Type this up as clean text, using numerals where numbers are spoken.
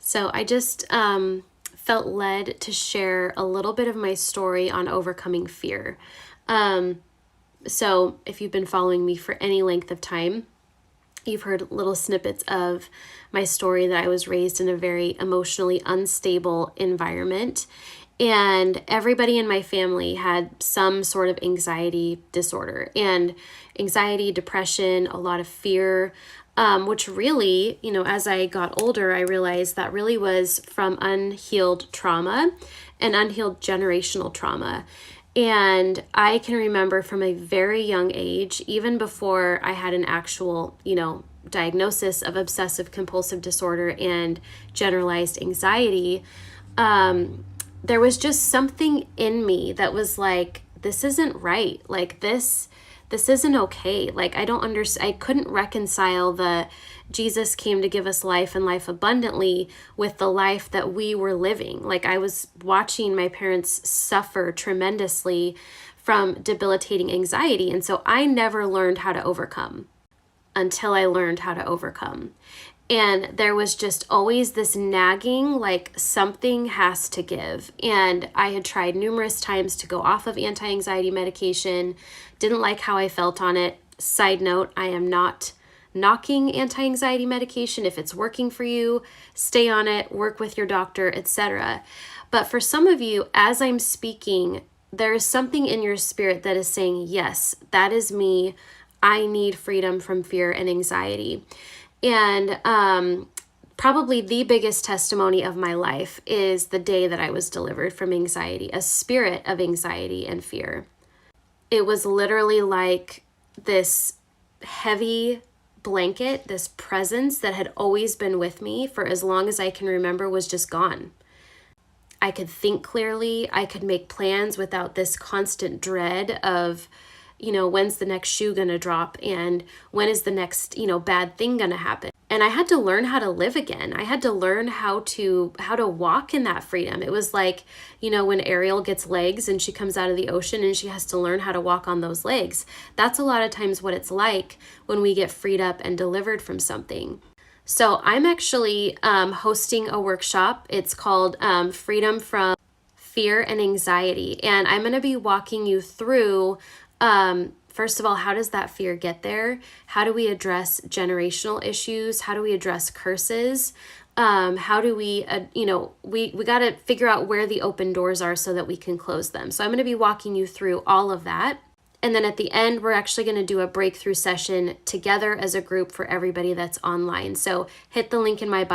So I just felt led to share a little bit of my story on overcoming fear. So if you've been following me for any length of time, you've heard little snippets of my story that I was raised in a very emotionally unstable environment. And everybody in my family had some sort of anxiety disorder, and anxiety, depression, a lot of fear, which really, as I got older, I realized that really was from unhealed trauma and unhealed generational trauma. And I can remember from a very young age, even before I had an actual, diagnosis of obsessive compulsive disorder and generalized anxiety, there was just something in me that was like, this isn't right. Like this isn't okay. Like I couldn't reconcile the Jesus came to give us life and life abundantly with the life that we were living. Like I was watching my parents suffer tremendously from debilitating anxiety. And so I never learned how to overcome until I learned how to overcome. And there was just always this nagging, like something has to give. And I had tried numerous times to go off of anti-anxiety medication, didn't like how I felt on it. Side note, I am not knocking anti-anxiety medication. If it's working for you, stay on it, work with your doctor, etc. But for some of you, as I'm speaking, there is something in your spirit that is saying, yes, that is me. I need freedom from fear and anxiety. And probably the biggest testimony of my life is the day that I was delivered from anxiety, a spirit of anxiety and fear. It was literally like this heavy blanket, this presence that had always been with me for as long as I can remember was just gone. I could think clearly. I could make plans without this constant dread of, when's the next shoe going to drop and when is the next, bad thing going to happen. And I had to learn how to live again. I had to learn how to walk in that freedom. It was like, when Ariel gets legs and she comes out of the ocean and she has to learn how to walk on those legs. That's a lot of times what it's like when we get freed up and delivered from something. So I'm actually hosting a workshop. It's called Freedom from Fear and Anxiety. And I'm going to be walking you through first of all, how does that fear get there? How do we address generational issues? How do we address curses? How do we, we got to figure out where the open doors are so that we can close them. So I'm going to be walking you through all of that. And then at the end, we're actually going to do a breakthrough session together as a group for everybody that's online. So hit the link in my bio.